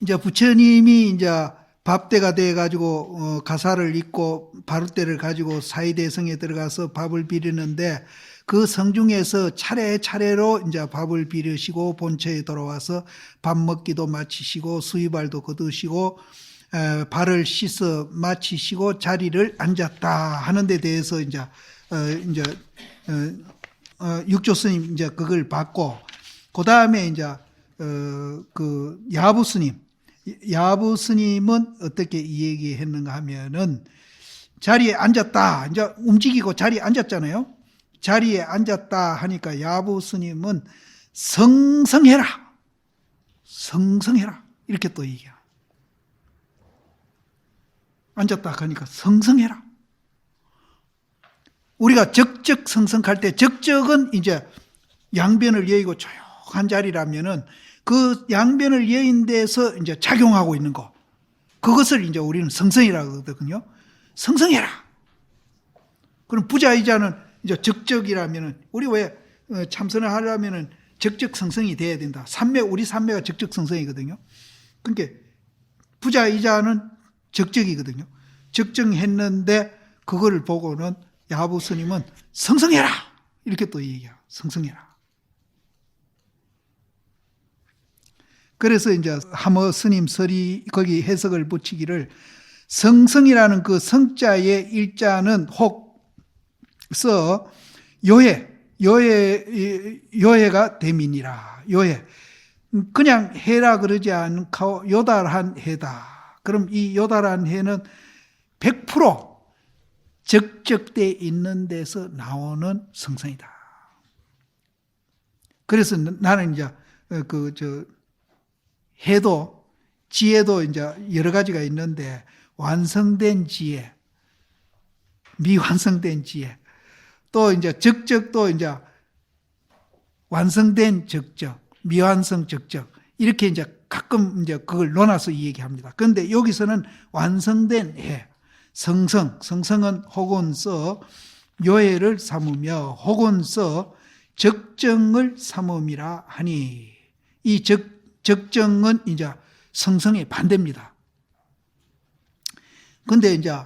이제 부처님이 이제 밥때가 돼가지고 가사를 읽고 바루대를 가지고 사이대성에 들어가서 밥을 비리는데 그 성중에서 차례차례로 이제 밥을 비르시고 본처에 돌아와서 밥 먹기도 마치시고 수의발도 거두시고 발을 씻어 마치시고 자리를 앉았다 하는 데 대해서 이제 육조 스님 이제 그걸 받고 그 다음에 이제 그 야부 스님은 어떻게 얘기했는가 하면은 자리에 앉았다. 이제 움직이고 자리에 앉았잖아요. 자리에 앉았다 하니까 야부 스님은 성성해라. 성성해라. 이렇게 또 얘기해요. 앉았다 하니까 성성해라. 우리가 적적성성할 때 적적은 이제 양변을 여의고 조용한 자리라면은 그 양변을 여인 데서 이제 작용하고 있는 거. 그것을 이제 우리는 성성이라고 하거든요. 성성해라. 그럼 부자이자는 이제 적적이라면은 우리 왜 참선을 하려면은 적적성성이 돼야 된다. 우리 삼매가 적적성성이거든요. 그러니까 부자이자는 적적이거든요. 적정했는데 그거를 보고는 야부 스님은 성성해라. 이렇게 또 얘기해요. 성성해라. 그래서 이제 하머 스님 설이 거기 해석을 붙이기를 성성이라는 그 성자의 일자는 혹서 요해가 대민이라. 요해. 그냥 해라 그러지 않고 요달한 해다. 그럼 이 요달한 해는 100% 적적돼 있는 데서 나오는 성성이다. 그래서 나는 이제 해도 지혜도 이제 여러 가지가 있는데 완성된 지혜, 미완성된 지혜, 또 이제 적적도 이제 완성된 적적, 미완성 적적 이렇게 이제 가끔 이제 그걸 논아서 얘기합니다. 그런데 여기서는 완성된 해, 성성은 혹은서 요해를 삼으며 혹은서 적정을 삼음이라 하니 이 적정은 이제 성성의 반대입니다. 근데 이제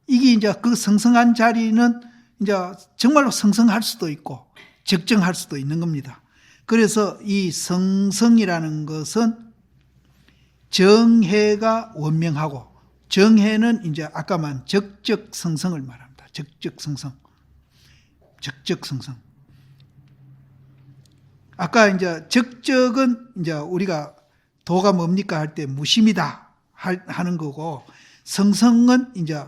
이게 이제 그 성성한 자리는 이제 정말로 성성할 수도 있고 적정할 수도 있는 겁니다. 그래서 이 성성이라는 것은 정해가 원명하고 정해는 이제 아까 말한 적적성성을 말합니다. 적적성성. 아까 이제 적적은 이제 우리가 도가 뭡니까 할 때 무심이다 하는 거고 성성은 이제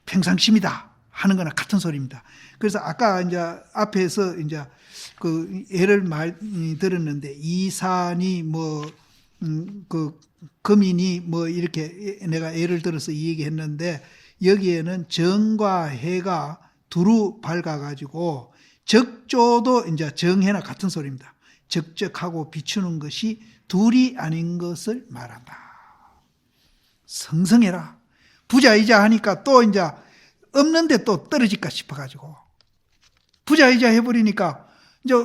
평상심이다 하는 거나 같은 소리입니다. 그래서 아까 이제 앞에서 이제 그 예를 들었는데 이산이 그 금인이 이렇게 내가 예를 들어서 이 얘기했는데 여기에는 정과 해가 두루 밝아가지고 적조도 이제 정해나 같은 소리입니다. 적적하고 비추는 것이 둘이 아닌 것을 말한다. 성성해라. 부자이자 하니까 또 이제 없는데 또 떨어질까 싶어가지고 부자이자 해버리니까 이제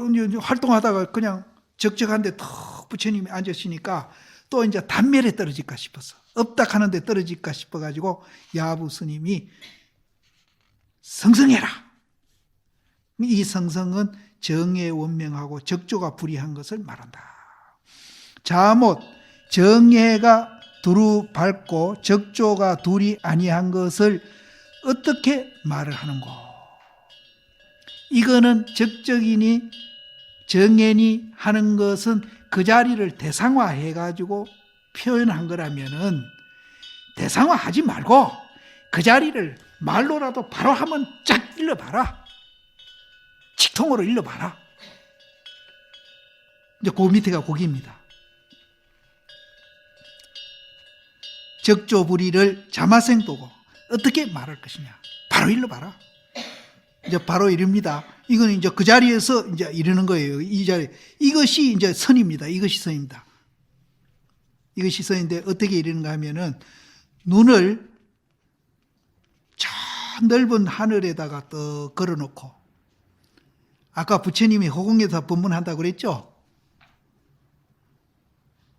활동하다가 그냥 적적한데 턱 부처님이 앉으시니까 또 이제 단멸에 떨어질까 싶어서 없다 하는데 떨어질까 싶어가지고 야부 스님이 성성해라. 이 성성은 정에 원명하고 적조가 불이한 것을 말한다. 자못 정해가 두루 밝고 적조가 둘이 아니한 것을 어떻게 말을 하는고? 이거는 적적이니 정해니 하는 것은 그 자리를 대상화해가지고 표현한 거라면은 대상화하지 말고 그 자리를 말로라도 바로 한번 쫙 일러봐라. 직통으로 일러봐라. 이제 그 밑에가 거기입니다. 적조불이를 자마생도고 어떻게 말할 것이냐. 바로 일러봐라. 이제 바로 이릅니다. 이거는 이제 그 자리에서 이제 이르는 거예요. 이 자리. 이것이 이제 선입니다. 이것이 선입니다. 이것이 선인데 어떻게 이르는가 하면은 눈을 저 넓은 하늘에다가 또 걸어놓고 아까 부처님이 허공에서 법문한다고 그랬죠?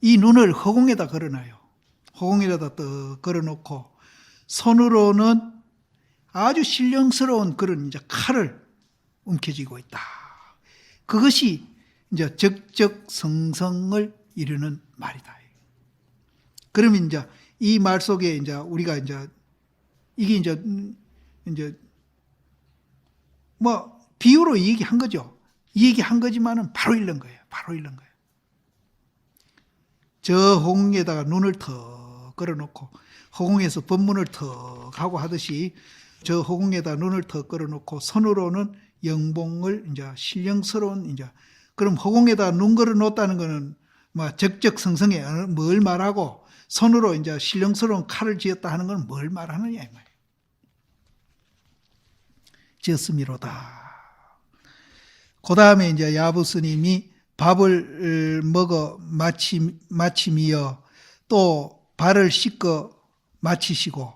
이 눈을 허공에다 걸어놔요. 허공에다 딱 걸어놓고 손으로는 아주 신령스러운 그런 이제 칼을 움켜쥐고 있다. 그것이 이제 적적성성을 이루는 말이다. 그러면 이제 이 말 속에 이제 우리가 이제 이게 이제 뭐 비유로 얘기한 거죠. 얘기한 거지만은 바로 읽는 거예요. 바로 읽는 거예요. 저 허공에다가 눈을 턱 걸어놓고 허공에서 법문을 턱 하고 하듯이 저 허공에다 눈을 턱 걸어놓고 손으로는 영봉을 이제 신령스러운 이제 그럼 허공에다 눈 걸어놓았다는 거는 뭐 적적성성에 뭘 말하고 손으로 이제 신령스러운 칼을 쥐었다 하는 건 뭘 말하느냐 이 말이에요. 지었음이로다. 그 다음에 이제 야부 스님이 밥을 먹어 마침이여 또 발을 씻고 마치시고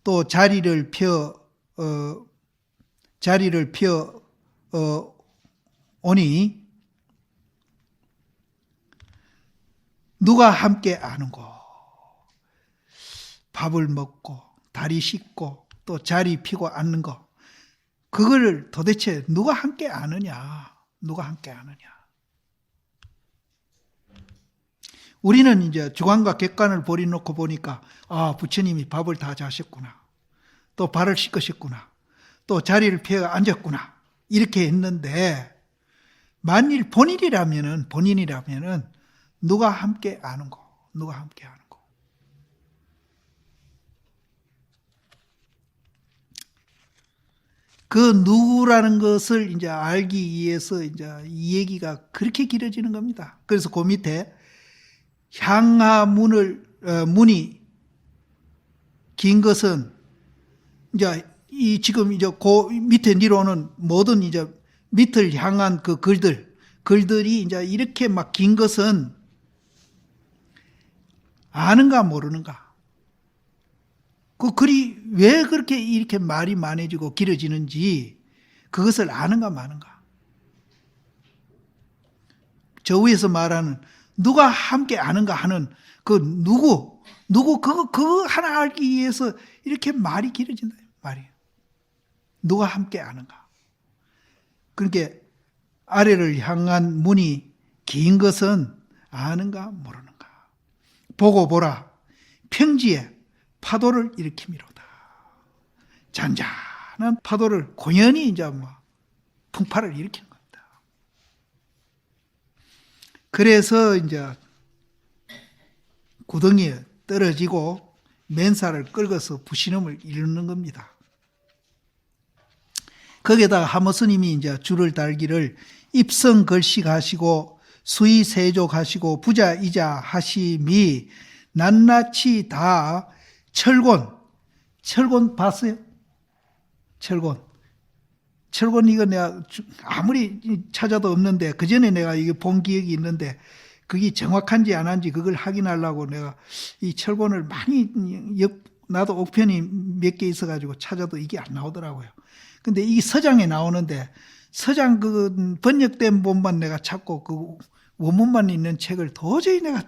또 자리를 펴 오니 누가 함께 아는고. 밥을 먹고 다리 씻고 또 자리 펴고 앉는 거 그거를 도대체 누가 함께 아느냐. 누가 함께 아느냐. 우리는 이제 주관과 객관을 버려놓고 보니까 아 부처님이 밥을 다 자셨구나. 또 발을 씻으셨구나. 또 자리를 펴 앉았구나. 이렇게 했는데 만일 본인이라면은 누가 함께 아는 거. 누가 함께 아는 거. 그 누구라는 것을 이제 알기 위해서 이제 이 얘기가 그렇게 길어지는 겁니다. 그래서 그 밑에 문이 긴 것은 이제 이 지금 이제 그 밑에 내려오는 모든 이제 밑을 향한 그 글들이 이제 이렇게 막 긴 것은 아는가 모르는가? 그 글이 왜 그렇게 이렇게 말이 많아지고 길어지는지 그것을 아는가 마는가? 저 위에서 말하는 누가 함께 아는가 하는 그 누구 그거 하나 알기 위해서 이렇게 말이 길어진다 말이에요. 누가 함께 아는가? 그러니까 아래를 향한 문이 긴 것은 아는가 모르는가? 보고 보라 평지에 파도를 일으키미로다. 잔잔한 파도를 고연히 이제 뭐 풍파를 일으키는 겁니다. 그래서 이제 구덩이에 떨어지고 맨살을 긁어서 부신음을 이루는 겁니다. 거기에다가 하모 스님이 이제 줄을 달기를 입성 걸식하시고 수의 세족하시고 부자이자 하심이 낱낱이 다 철곤 봤어요? 철곤 이거 내가 아무리 찾아도 없는데 그 전에 내가 이게 본 기억이 있는데 그게 정확한지 안 한지 그걸 확인하려고 내가 이 철곤을 많이 나도 옥편이 몇 개 있어가지고 찾아도 이게 안 나오더라고요. 근데 이 서장에 나오는데 서장 그 번역된 본만 내가 찾고 그 원문만 있는 책을 도저히 내가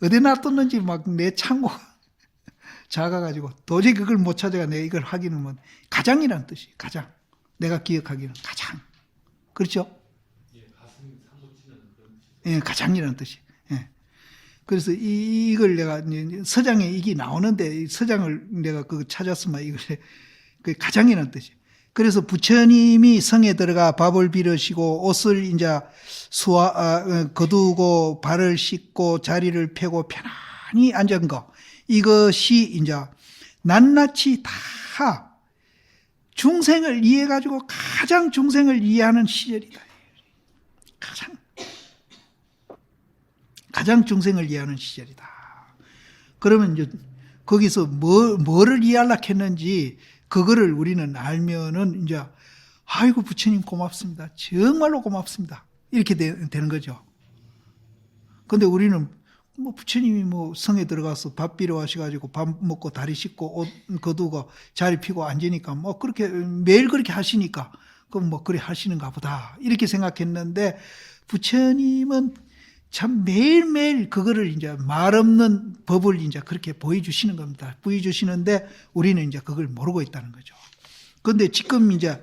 어디 놔뒀는지 막 내 창고 작아가지고 도저히 그걸 못 찾아가 내가 이걸 확인하면 가장이라는 뜻이 가장 내가 기억하기는 가장 그렇죠? 예, 가장이라는 뜻이. 예. 그래서 이걸 내가 서장에 이게 나오는데 서장을 내가 그 찾았으면 이걸 그 가장이라는 뜻이. 그래서 부처님이 성에 들어가 밥을 비르시고 옷을 이제 거두고 발을 씻고 자리를 펴고 편안히 앉은 거. 이것이 이제 낱낱이 다 중생을 이해해가지고 가장 중생을 이해하는 시절이다. 가장 중생을 이해하는 시절이다. 그러면 이제 거기서 뭐를 이해하려고 했는지 그거를 우리는 알면은 이제 아이고 부처님 고맙습니다. 정말로 고맙습니다. 이렇게 되는 거죠. 근데 우리는 뭐 부처님이 뭐 성에 들어가서 밥 비려 하셔가지고 밥 먹고 다리 씻고 옷 거두고 자리 피고 앉으니까 뭐 그렇게 매일 그렇게 하시니까 그럼 뭐 그래 하시는가 보다 이렇게 생각했는데 부처님은 참 매일매일 그거를 이제 말 없는 법을 이제 그렇게 보여주시는 겁니다. 보여주시는데 우리는 이제 그걸 모르고 있다는 거죠. 그런데 지금 이제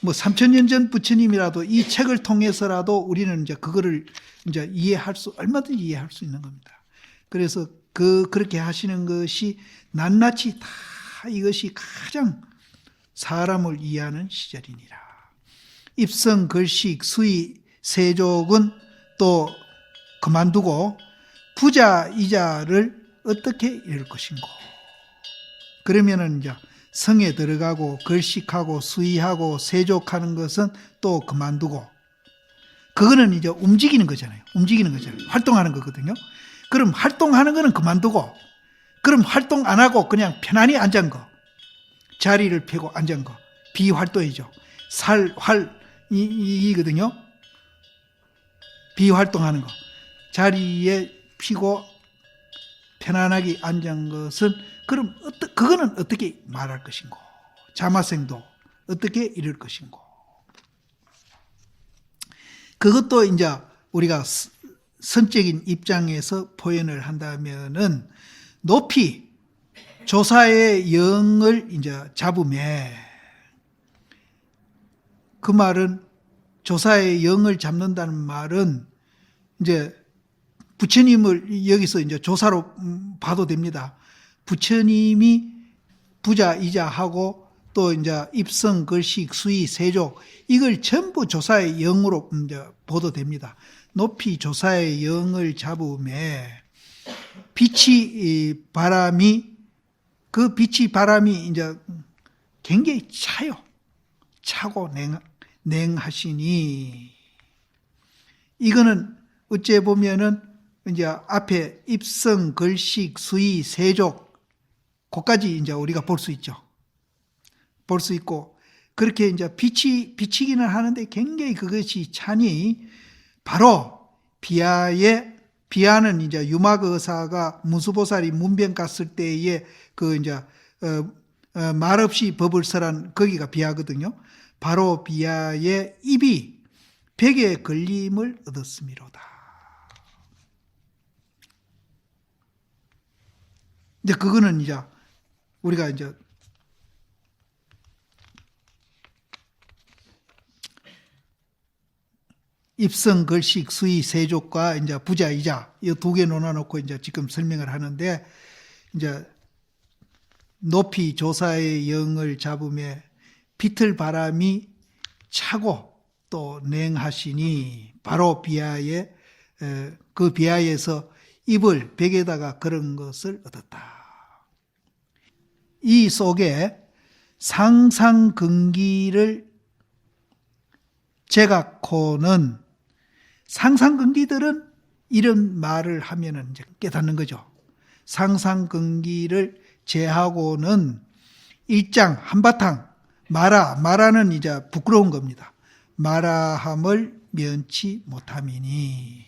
뭐 3000년 전 부처님이라도 이 책을 통해서라도 우리는 이제 그거를 이제 얼마든지 이해할 수 있는 겁니다. 그래서 그렇게 하시는 것이 낱낱이 다 이것이 가장 사람을 이해하는 시절이니라. 입성, 걸식, 수의, 세족은 또 그만두고 부자, 이자를 어떻게 이룰 것인고. 그러면은 이제 성에 들어가고 걸식하고 수의하고 세족하는 것은 또 그만두고, 그거는 이제 움직이는 거잖아요. 활동하는 거거든요. 그럼 활동하는 거는 그만두고, 그럼 활동 안 하고 그냥 편안히 앉은 거, 자리를 펴고 앉은 거, 비활동이죠. 이거든요. 비활동하는 거, 자리에 피고 편안하게 앉은 것은, 그럼 그거는 어떻게 말할 것인고, 자마생도 어떻게 이룰 것인고. 그것도 이제 우리가 선적인 입장에서 표현을 한다면은 높이 조사의 영을 이제 잡음에, 그 말은 조사의 영을 잡는다는 말은 이제 부처님을 여기서 이제 조사로 봐도 됩니다. 부처님이 부자, 이자하고 또 이제 입성, 걸식, 수의, 세족, 이걸 전부 조사의 영으로 이제 보도 됩니다. 높이 조사의 영을 잡음에 빛이 바람이, 그 빛이 바람이 이제 굉장히 차고 냉하시니, 이거는 어째 보면은 이제 앞에 입성, 걸식, 수의, 세족, 그까지 이제 우리가 볼 수 있죠. 볼 수 있고, 그렇게 이제 비치기는 하는데 굉장히 그것이 차니, 바로 비하는 이제 유마거사가 문수보살이 문병 갔을 때에 그 이제 말없이 법을 설한 거기가 비하거든요. 바로 비하의 입이 벽에 걸림을 얻었음이로다. 이제 그거는 이제 우리가 이제 입성, 걸식, 수의, 세족과 이제 부자, 이자, 이 두 개 놓아놓고 이제 지금 설명을 하는데, 이제 높이 조사의 영을 잡음에 비틀 바람이 차고 또 냉하시니, 바로 비하에, 그 비하에서 입을 벽에다가 걸은 것을 얻었다. 이 속에 상상근기를 제각호는, 상상근기들은 이런 말을 하면은 이제 깨닫는 거죠. 상상근기를 제하고는 일장 한바탕 마라는 이제 부끄러운 겁니다. 마라함을 면치 못함이니,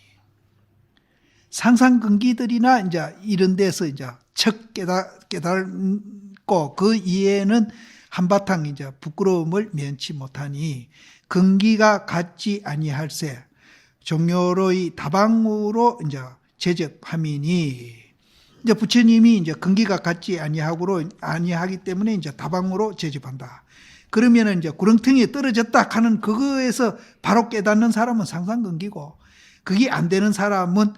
상상근기들이나 이제 이런 데서 이제 척 깨닫고 그 이해는 한바탕 이제 부끄러움을 면치 못하니, 근기가 같지 아니할세 종묘로의 다방으로 이제 제접함이니, 이제 부처님이 이제 근기가 같지 아니하기 때문에 이제 다방으로 제접한다. 그러면은 이제 구렁텅이에 떨어졌다 하는 그거에서 바로 깨닫는 사람은 상상근기고, 그게 안 되는 사람은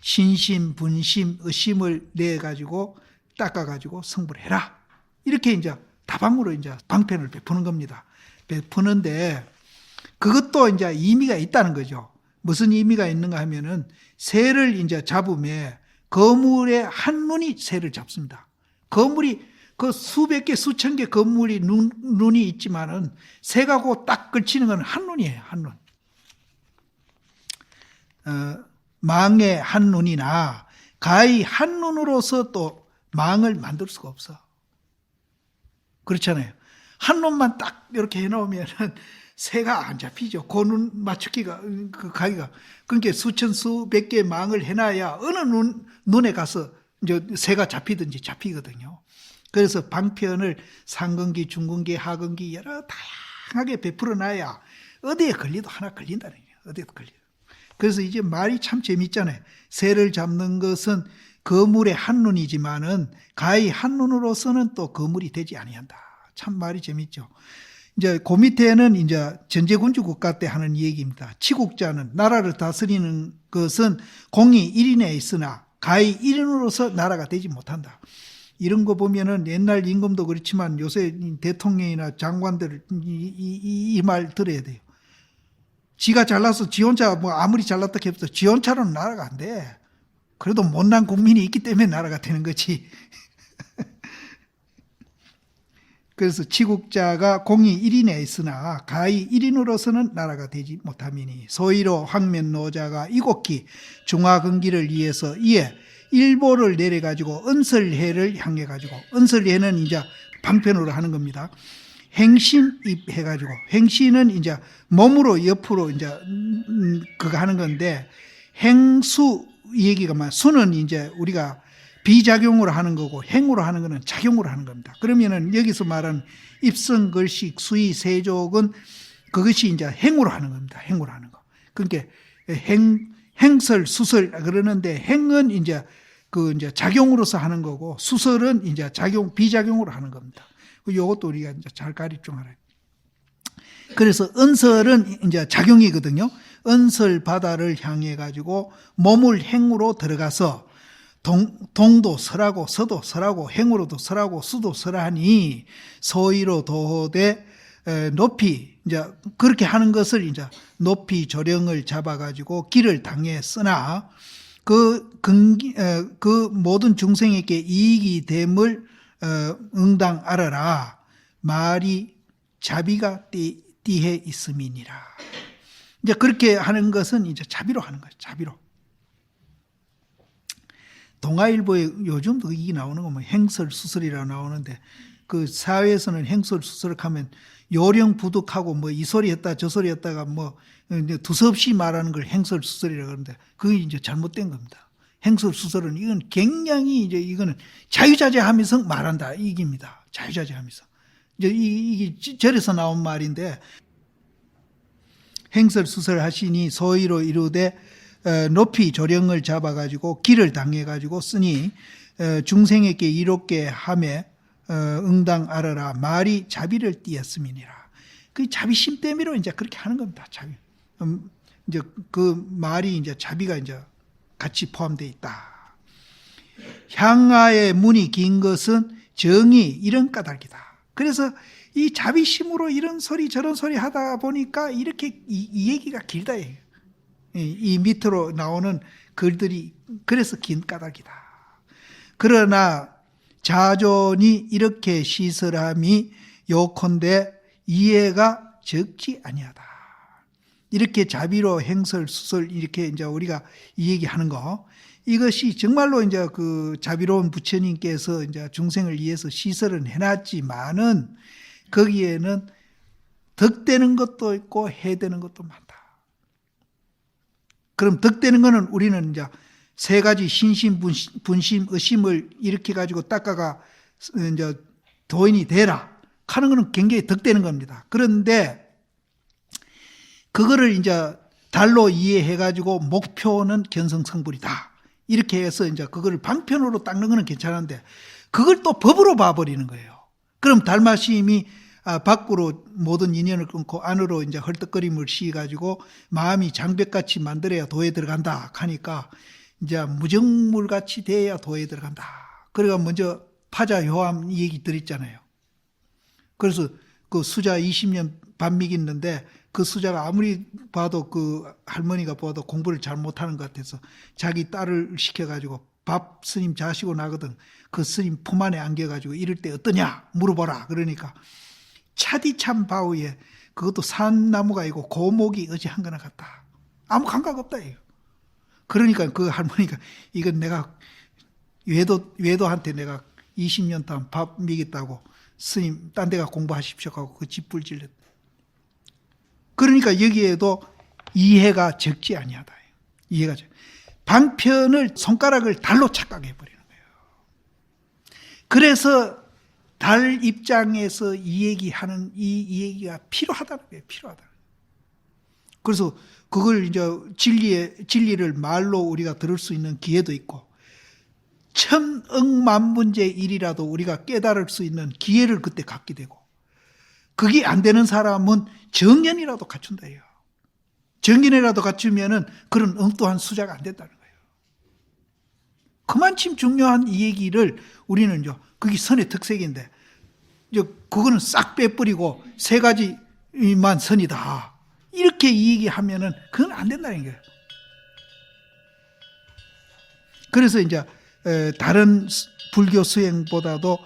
신심, 분심, 의심을 내 가지고 닦아 가지고 성불 해라. 이렇게 이제 다방으로 이제 방편을 베푸는 겁니다. 베푸는데 그것도 이제 의미가 있다는 거죠. 무슨 의미가 있는가 하면은 새를 이제 잡음에 거물의 한눈이 새를 잡습니다. 거물이 그 수백 개, 수천 개 거물이 눈이 있지만은 새가고 딱 걸치는 건 한눈이에요. 한눈. 망의 한눈이나 가히 한눈으로서 또 망을 만들 수가 없어. 그렇잖아요. 한눈만 딱 이렇게 해놓으면 새가 안 잡히죠. 그 눈 맞추기가, 그 가기가. 그러니까 수천, 수백 개의 망을 해놔야 어느 눈에 가서 이제 새가 잡히든지 잡히거든요. 그래서 방편을 상근기, 중근기, 하근기 여러 다양하게 베풀어 놔야 어디에 걸리도 하나 걸린다는 거예요. 어디에도 걸려. 그래서 이제 말이 참 재밌잖아요. 새를 잡는 것은 거물의 한눈이지만은 가히 한눈으로서는 또 거물이 되지 아니한다. 참 말이 재밌죠. 이제 그 밑에는 이제 전제군주 국가 때 하는 얘기입니다. 치국자는 나라를 다스리는 것은 공이 1인에 있으나 가히 1인으로서 나라가 되지 못한다. 이런 거 보면은 옛날 임금도 그렇지만 요새 대통령이나 장관들 이 말 들어야 돼요. 지가 잘나서 지 혼자 뭐 아무리 잘났다 해도 지 혼자로는 나라가 안 돼. 그래도 못난 국민이 있기 때문에 나라가 되는 거지. 그래서 치국자가 공이 1인에 있으나 가히 1인으로서는 나라가 되지 못함이니 소위로 황면노자가 이곡기 중화근기를 위해서 이에 일보를 내려가지고 은설해를 향해가지고, 은설해는 이제 방편으로 하는 겁니다. 행신입 해가지고, 행신은 이제 몸으로 옆으로 이제 그거 하는 건데, 행수 얘기가 막 수는 이제 우리가 비작용으로 하는 거고 행으로 하는 거는 작용으로 하는 겁니다. 그러면은 여기서 말하는 입성, 걸식, 수의, 세족은 그것이 이제 행으로 하는 겁니다. 행으로 하는 거. 그러니까 행설, 수설 그러는데 행은 이제 그 이제 작용으로서 하는 거고 수설은 이제 비작용으로 하는 겁니다. 요것도 우리가 이제 잘 가르쳐 알아요. 그래서 은설은 이제 작용이거든요. 은설 바다를 향해 가지고 몸을 행으로 들어가서 동도 설하고 서도 설하고 행으로도 설하고 수도 설하니 소위로 도호되 높이 이제 그렇게 하는 것을 이제 높이 조령을 잡아가지고 길을 당해 쓰나 그 모든 중생에게 이익이 됨을 응당 알아라. 말이 자비가 띠해 있음이니라. 이제 그렇게 하는 것은 이제 자비로 하는 거죠. 자비로. 동아일보에 요즘도 이게 나오는 거 뭐 행설 수설이라 나오는데 그 사회에서는 행설 수설을 하면 요령 부득하고 뭐 이 소리 했다 저 소리 했다가 뭐 두서없이 말하는 걸 행설 수설이라 그러는데 그게 이제 잘못된 겁니다. 행설 수설은 이건 굉장히 이제 이거는 자유자재하면서 말한다 이깁니다. 자유자재하면서 이게 절에서 나온 말인데 행설 수설 하시니 소위로 이루되 높이 조령을 잡아가지고 길을 당해가지고 쓰니 중생에게 이롭게 하매 응당 알아라. 말이 자비를 띠었음이니라. 그 자비심 때문에 이제 그렇게 하는 겁니다. 자비. 이제 그 말이 이제 자비가 이제 같이 포함되어 있다. 향하의 문이 긴 것은 정이 이런 까닭이다. 그래서 이 자비심으로 이런 소리 저런 소리 하다 보니까 이렇게 이 얘기가 길다. 이 밑으로 나오는 글들이 그래서 긴 까닭이다. 그러나 자존이 이렇게 시설함이 요컨대 이해가 적지 아니하다. 이렇게 자비로 행설 수설 이렇게 이제 우리가 이 얘기하는 거 이것이 정말로 이제 그 자비로운 부처님께서 이제 중생을 위해서 시설은 해놨지만은 거기에는 덕되는 것도 있고 해되는 것도 많다. 그럼 덕되는 거는 우리는 이제 세 가지 신심, 분심, 의심을 일으켜 가지고 닦아가 이제 도인이 되라 하는 거는 굉장히 덕되는 겁니다. 그런데 그거를 이제 달로 이해해 가지고 목표는 견성성불이다. 이렇게 해서 이제 그거를 방편으로 닦는 거는 괜찮은데 그걸 또 법으로 봐버리는 거예요. 그럼 달마심이 밖으로 모든 인연을 끊고 안으로 이제 헐떡거림을 씌워가지고 마음이 장벽같이 만들어야 도에 들어간다 하니까 이제 무정물같이 돼야 도에 들어간다. 그러니까 먼저 파자효함 얘기 드렸잖아요. 그래서 그 수자 20년 반미기 있는데 그 수자가 아무리 봐도 그 할머니가 봐도 공부를 잘 못하는 것 같아서 자기 딸을 시켜가지고 밥 스님 자시고 나거든. 그 스님 품 안에 안겨가지고 이럴 때 어떠냐 물어보라. 그러니까 차디참 바위에 그것도 산나무가 있고 고목이 어지 한 거나 같다. 아무 감각 없다 이거. 그러니까 그 할머니가 이건 내가 외도한테 내가 20년 동안 밥 먹였다고 스님 딴 데가 공부하십시오 하고 그 집불 질렀다. 그러니까 여기에도 이해가 적지 아니하다. 이해가 적. 방편을 손가락을 달로 착각해 버리는 거예요. 그래서 달 입장에서 이 얘기하는 이 얘기가 필요하다는 거예요. 필요하다. 그래서 그걸 이제 진리를 말로 우리가 들을 수 있는 기회도 있고, 천억만분의 일이라도 우리가 깨달을 수 있는 기회를 그때 갖게 되고, 그게 안 되는 사람은 정견이라도 갖춘다요. 정견이라도 갖추면은 그런 엉뚱한 수자가 안 된다는 거예요. 그만큼 중요한 이 얘기를 우리는 그게 선의 특색인데, 그거는 싹 빼버리고 세 가지만 선이다, 이렇게 얘기하면은 그건 안 된다는 거예요. 그래서 이제 다른 불교 수행보다도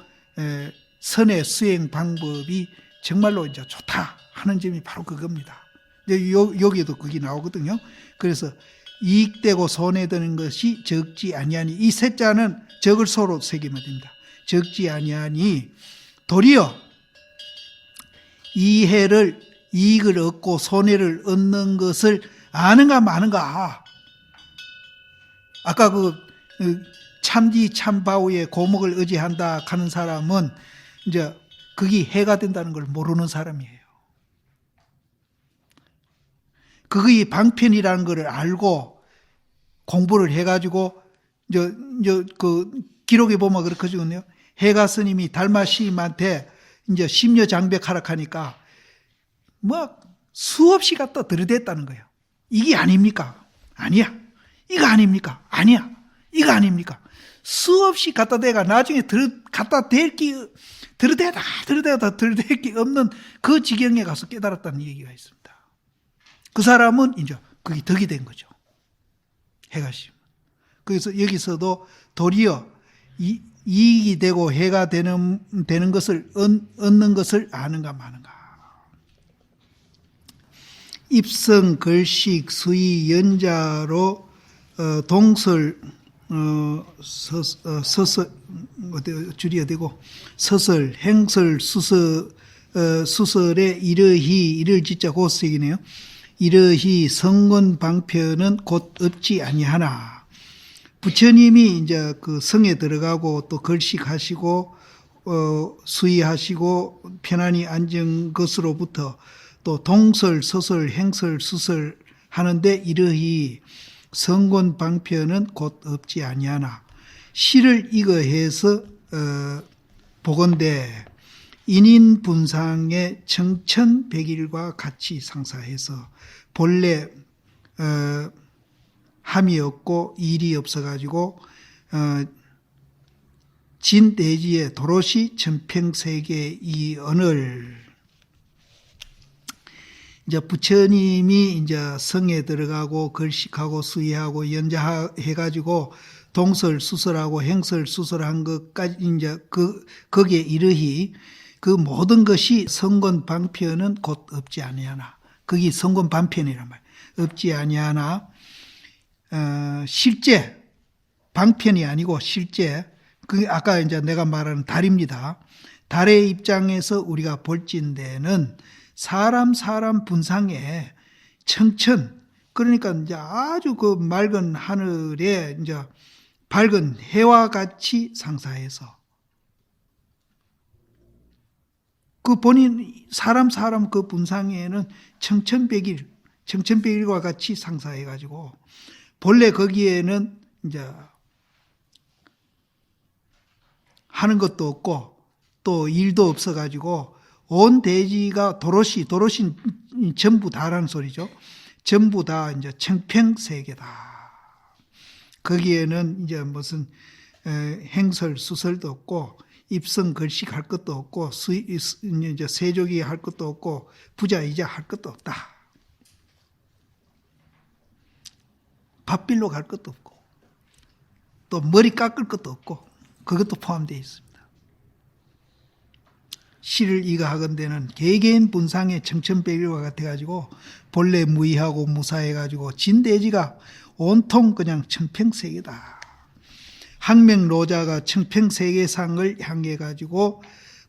선의 수행 방법이 정말로 이제 좋다 하는 점이 바로 그겁니다. 여기에도 그게 나오거든요. 그래서 이익되고 손해되는 것이 적지 아니하니, 이 세자는 적을 소로 새기면 됩니다. 적지 아니하니 도리어 이익을 얻고 손해를 얻는 것을 아는가 마는가. 아까 그 참지 참바우의 고목을 의지한다 하는 사람은 이제 그게 해가 된다는 걸 모르는 사람이에요. 그게 방편이라는 걸 알고 공부를 해가지고 그 기록에 보면 그렇거든요. 해가 스님이 달마 시임한테 이제 심려 장백하라 하니까 뭐 수없이 갖다 들이댔다는 거예요. 이게 아닙니까? 아니야. 이거 아닙니까? 아니야. 이거 아닙니까? 수없이 갖다 대가 나중에 갖다 댈 게 들이대다 들이댈 게 없는 그 지경에 가서 깨달았다는 얘기가 있습니다. 그 사람은 이제 그게 덕이 된 거죠. 해가 심. 그래서 여기서도 도리어 이익이 되고 해가 되는 것을 얻는 것을 아는가 마는가. 입성, 걸식, 수의, 연자로 동설, 서설, 줄이어야 되고, 서설, 행설, 수설에 이를 짓자 고색이네요. 이러히 성건 방편은 곧 없지 아니하나. 부처님이 이제 그 성에 들어가고 또 걸식하시고 수의하시고 편안히 앉은 것으로부터 또 동설, 서설, 행설, 수설 하는데 이러히 성건 방편은 곧 없지 아니하나. 시를 이거해서 보건대 인인 분상의 청천백일과 같이 상사해서 본래 함이 없고 일이 없어가지고 진대지의 도로시 천평세계 이 언을 이제 부처님이 이제 성에 들어가고 걸식하고 수의하고 연자해가지고 동설 수설하고 행설 수설한 것까지 이제 거기에 이르히 그 모든 것이 성건 방편은 곧 없지 아니하나. 그게 성건 방편이란 말이에요. 없지 아니하나. 실제 방편이 아니고 실제 그 아까 이제 내가 말하는 달입니다. 달의 입장에서 우리가 볼진대는 사람 분상에 청천, 그러니까 이제 아주 그 맑은 하늘에 이제 밝은 해와 같이 상사해서 그 본인 사람 그 분상에는 청천백일과 같이 상사해 가지고 본래 거기에는 이제 하는 것도 없고 또 일도 없어 가지고 온 대지가 도로시 전부 다라는 소리죠. 전부 다 이제 청평세계다. 거기에는 이제 무슨 행설 수설도 없고 입성 걸식 할 것도 없고 이제 세족이 할 것도 없고 부자이자 할 것도 없다. 밥빌로 갈 것도 없고 또 머리 깎을 것도 없고 그것도 포함되어 있습니다. 시를 이가하건대는 개개인 분상의 청천백일과 같아가지고 본래 무의하고 무사해가지고 진대지가 온통 그냥 청평세계다. 항명로자가 청평세계상을 향해 가지고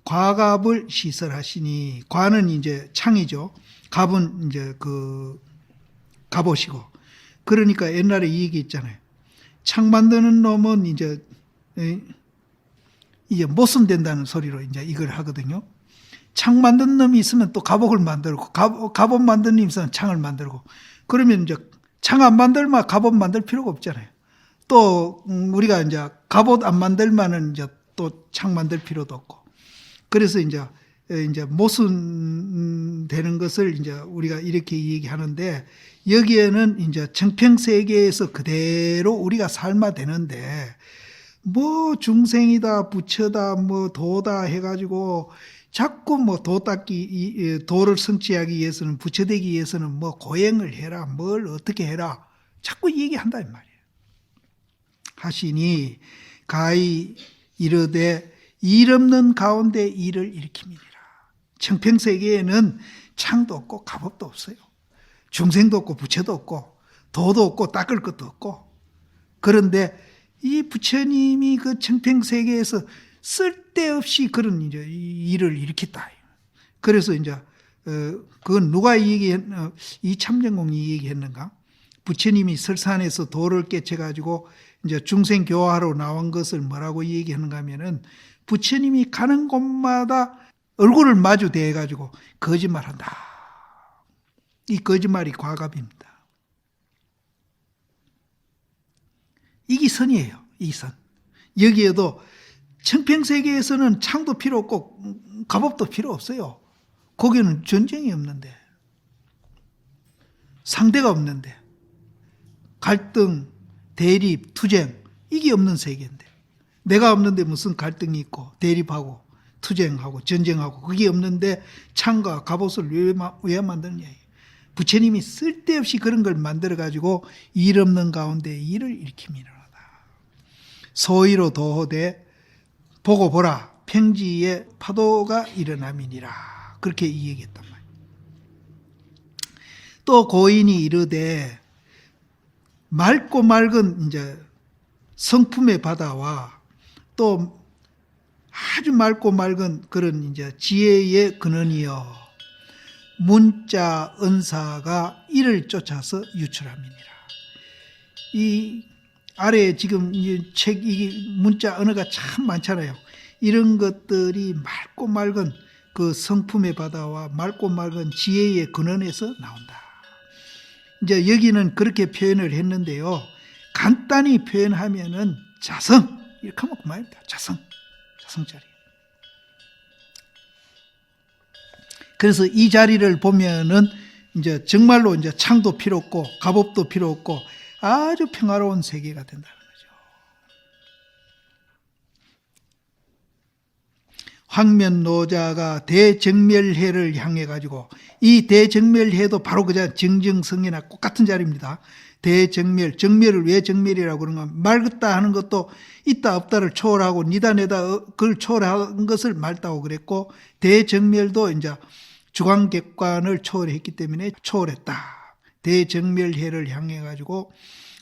과갑을 시설하시니, 과는 이제 창이죠. 갑은 이제 그 갑옷이고. 그러니까 옛날에 이 얘기 있잖아요. 창 만드는 놈은 이제 못 쓴다는 소리로 이제 이걸 하거든요. 창 만든 놈이 있으면 또 갑옷을 만들고, 갑옷 만든 놈이 있으면 창을 만들고, 그러면 이제 창 안 만들면 갑옷 만들 필요가 없잖아요. 또 우리가 이제 갑옷 안 만들면은 이제 또 창 만들 필요도 없고. 그래서 이제 모순되는 것을 이제 우리가 이렇게 얘기하는데, 여기에는 이제 정평세계에서 그대로 우리가 삶아 되는데, 뭐 중생이다, 부처다, 뭐 도다 해가지고 자꾸 뭐 도 닦기, 도를 성취하기 위해서는, 부처 되기 위해서는 뭐 고행을 해라, 뭘 어떻게 해라, 자꾸 얘기한다 이 말이에요. 하시니 가히 이르되 일 없는 가운데 일을 일으킴이니라. 청평세계에는 창도 없고 갑옷도 없어요. 중생도 없고 부처도 없고 도도 없고 닦을 것도 없고. 그런데 이 부처님이 그 청평세계에서 쓸데없이 그런 이제 일을 일으켰다. 그래서 이제 그건 누가 이참전공이 얘기했는가? 부처님이 설산에서 도를 깨쳐가지고 이제 중생 교화하러 나온 것을 뭐라고 얘기하는가 하면은, 부처님이 가는 곳마다 얼굴을 마주 대가지고 거짓말한다. 이 거짓말이 과갑입니다. 이게 선이에요. 이 선. 여기에도 청평세계에서는 창도 필요 없고 갑옷도 필요 없어요. 거기는 전쟁이 없는데, 상대가 없는데, 갈등, 대립, 투쟁, 이게 없는 세계인데, 내가 없는데 무슨 갈등이 있고 대립하고 투쟁하고 전쟁하고 그게 없는데 창과 갑옷을 왜 만드느냐. 부처님이 쓸데없이 그런 걸 만들어가지고 일 없는 가운데 일을 일으킴이로다. 소위로 도호되 보고 보라, 평지에 파도가 일어남이니라. 그렇게 얘기했단 말이에요. 또 고인이 이르되 맑고 맑은 이제 성품의 바다와 또 아주 맑고 맑은 그런 이제 지혜의 근원이여 문자 은사가 이를 쫓아서 유출함이니라. 이 아래에 지금 이 책, 이 문자 언어가 참 많잖아요. 이런 것들이 맑고 맑은 그 성품의 바다와 맑고 맑은 지혜의 근원에서 나온다. 이제 여기는 그렇게 표현을 했는데요. 간단히 표현하면은 자성, 이렇게 하면 그만입니다. 자성자리. 그래서 이 자리를 보면은 이제 정말로 이제 창도 필요 없고 갑옷도 필요 없고 아주 평화로운 세계가 된다는 거죠. 황면노자가 대정멸해를 향해 가지고, 이 대정멸해도 바로 그저 정정성이나 똑같은 자리입니다. 대정멸, 정멸을 왜 정멸이라고 그런가? 맑다 하는 것도 있다 없다를 초월하고 니다 내다 그걸 초월한 것을 맑다고 그랬고, 대정멸도 이제 주관객관을 초월했기 때문에 초월했다. 대정멸해를 향해 가지고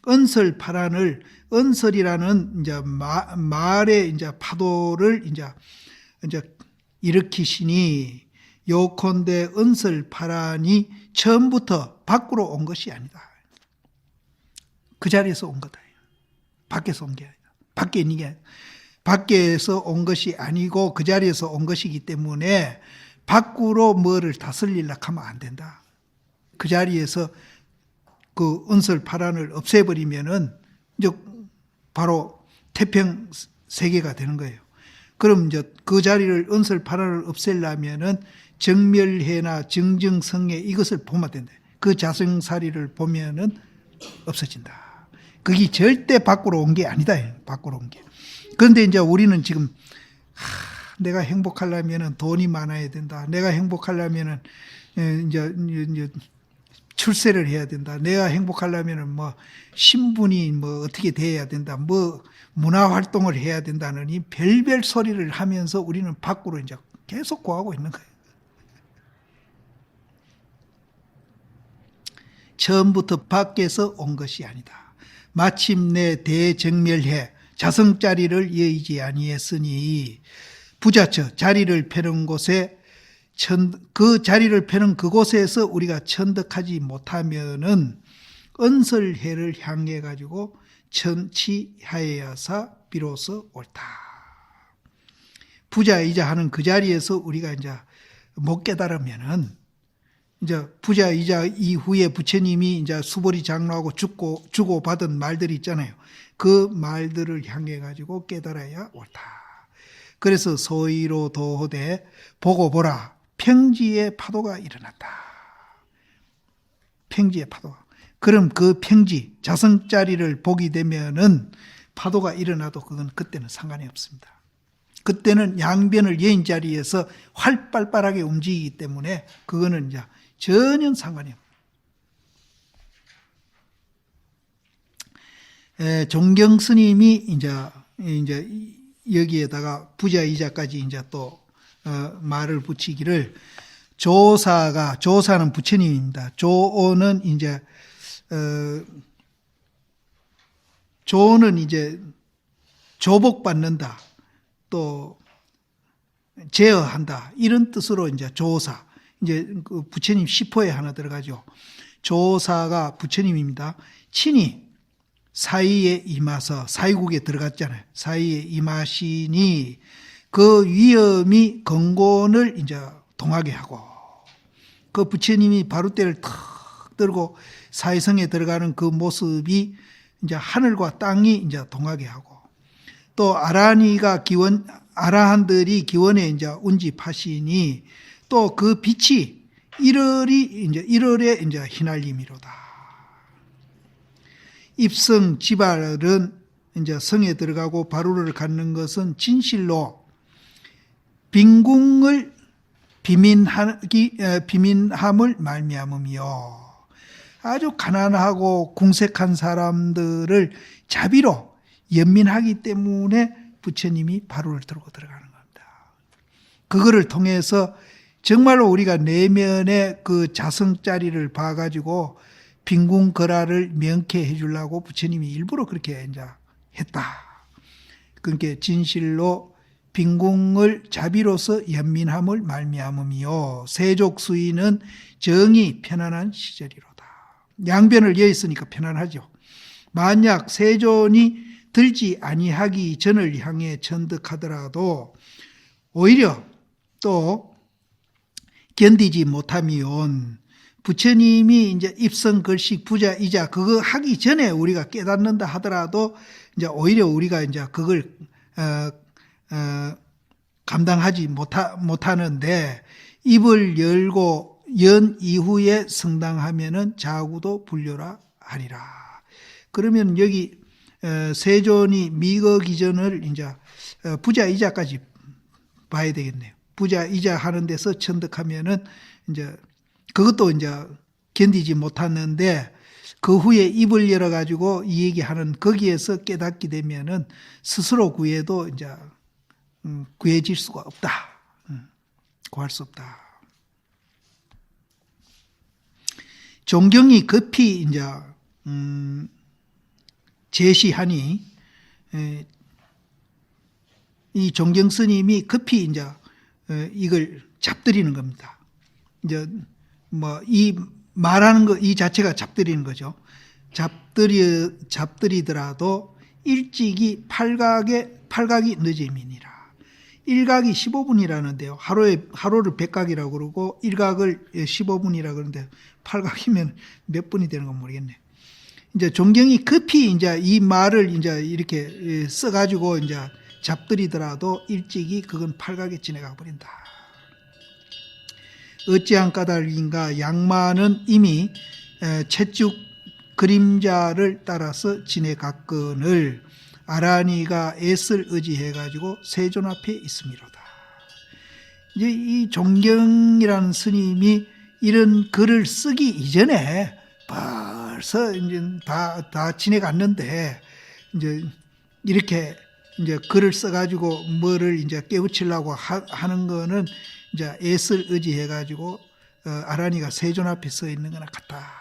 은설파란을, 은설이라는 이제 말의 이제 파도를 이제 일으키시니, 요컨대 은설파란이 처음부터 밖으로 온 것이 아니다. 그 자리에서 온 거다. 밖에서 온 게 아니다. 밖에 있는 게 아니다. 밖에서 온 것이 아니고 그 자리에서 온 것이기 때문에 밖으로 뭐를 다스리려고 하면 안 된다. 그 자리에서 그 은설파란을 없애버리면은 이제 바로 태평 세계가 되는 거예요. 그럼 이제 그 자리를 은설파란을 없애려면은 정멸해나 정정성애 이것을 보면 된다. 그 자성사리를 보면은 없어진다. 그게 절대 밖으로 온 게 아니다. 밖으로 온 게. 그런데 이제 우리는 지금 내가 행복하려면은 돈이 많아야 된다. 내가 행복하려면은 이제 출세를 해야 된다. 내가 행복하려면은 뭐 신분이 뭐 어떻게 돼야 된다. 뭐 문화 활동을 해야 된다는 이 별별 소리를 하면서 우리는 밖으로 이제 계속 구하고 있는 거예요. 처음부터 밖에서 온 것이 아니다. 마침내 대정멸해 자성자리를 여의지 아니했으니 부자처 자리를 펴는 곳에 그 자리를 펴는 그곳에서 우리가 천득하지 못하면은 은설해를 향해 가지고 천치하여야사 비로소 옳다. 부자이자 하는 그 자리에서 우리가 이제 못 깨달으면은 이제 부자이자 이후에 부처님이 이제 수보리 장로하고 주고 받은 말들이 있잖아요. 그 말들을 향해 가지고 깨달아야 옳다. 그래서 소위로 도호되 보고 보라. 평지의 파도가 일어났다. 평지의 파도가. 그럼 그 평지, 자성자리를 보게 되면은 파도가 일어나도 그건 그때는 상관이 없습니다. 그때는 양변을 여인 자리에서 활발하게 움직이기 때문에 그거는 이제 전혀 상관이 없어요. 종경 스님이 이제 여기에다가 부자이자까지 이제 또 말을 붙이기를 조사는 부처님입니다. 조는 이제 조는 이제 조복받는다, 또 제어한다 이런 뜻으로 이제 조사. 이제 그 부처님 시포에 하나 들어가죠. 조사가 부처님입니다. 친히 사이에 임하서 사이국에 들어갔잖아요. 사이에 임하시니 그 위엄이 건곤을 이제 동하게 하고, 그 부처님이 바루대를 탁 들고 사이성에 들어가는 그 모습이 이제 하늘과 땅이 이제 동하게 하고, 또 아라한들이 기원에 이제 운집하시니 또 그 빛이 일월에 이제 휘날림이로다. 입성 지발은 이제 성에 들어가고 바루를 갖는 것은 진실로 빈궁을 비민함을 말미암음이요. 아주 가난하고 궁색한 사람들을 자비로 연민하기 때문에 부처님이 바루를 들고 들어가는 겁니다. 그거를 통해서 정말로 우리가 내면의 그 자성자리를 봐가지고 빈궁거라를 명쾌해 주려고 부처님이 일부러 그렇게 이제 했다. 그러니까 진실로 빈궁을 자비로서 연민함을 말미암음이요. 세족수인은 정이 편안한 시절이로다. 양변을 여있으니까 편안하죠. 만약 세존이 들지 아니하기 전을 향해 천득하더라도 오히려 또 견디지 못하면 부처님이 이제 입성 걸식 부자이자 그거 하기 전에 우리가 깨닫는다 하더라도 이제 오히려 우리가 이제 그걸 감당하지 못하는데, 입을 열고 연 이후에 성당하면은 자구도 불려라 하리라. 그러면 여기 세존이 미거기전을 이제 부자이자까지 봐야 되겠네요. 부자이자 하는 데서 천득하면은 이제 그것도 이제 견디지 못하는데, 그 후에 입을 열어가지고 이 얘기하는 거기에서 깨닫게 되면은 스스로 구해도 이제 구해질 수가 없다. 구할 수 없다. 종경이 급히 이제 제시하니 이 종경 스님이 급히 이제 이걸 잡들이는 겁니다. 이제 뭐 이 말하는 거 이 자체가 잡들이는 거죠. 잡들이더라도 일찍이 팔각이 늦음이니라. 일각이 15분이라는데요. 하루를 100각이라고 그러고 일각을 15분이라고 그러는데 팔각이면 몇 분이 되는 건 모르겠네. 이제 종경이 급히 이제 이 말을 이제 이렇게 써가지고 이제 잡들이더라도 일찍이 그건 팔각에 지나가 버린다. 어찌한 까닭인가 양마는 이미 채쭉 그림자를 따라서 지내갔거늘 아라니가 애쓸 의지해가지고 세존 앞에 있음이로다. 이제 이 종경이라는 스님이 이런 글을 쓰기 이전에 벌써 이제 다 지내갔는데, 이제 이렇게 이제 글을 써가지고 뭐를 이제 깨우치려고 하는 거는 이제 애쓸 의지해가지고 아라니가 세존 앞에 서 있는 거나 같다.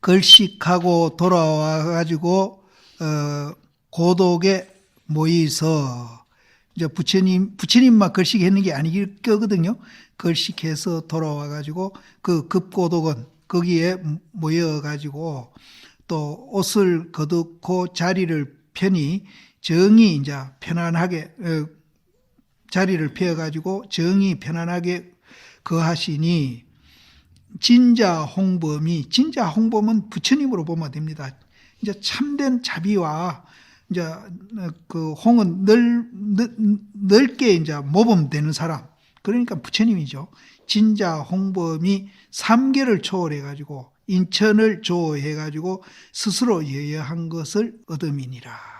걸식하고 돌아와가지고 고독에 모이서 이제 부처님만 걸식했는 게 아닐 거거든요. 걸식해서 돌아와가지고 그 급고독은 거기에 모여가지고 또 옷을 거두고 자리를 편히 정이 이제 편안하게 자리를 피해가지고 정이 편안하게 거하시니 진자 홍범이, 진자 홍범은 부처님으로 보면 됩니다. 이제 참된 자비와 이제 그 홍은 넓게 이제 모범되는 사람, 그러니까 부처님이죠. 진자 홍범이 삼계를 초월해가지고 인천을 조어해가지고 스스로 여여한 것을 얻음이니라.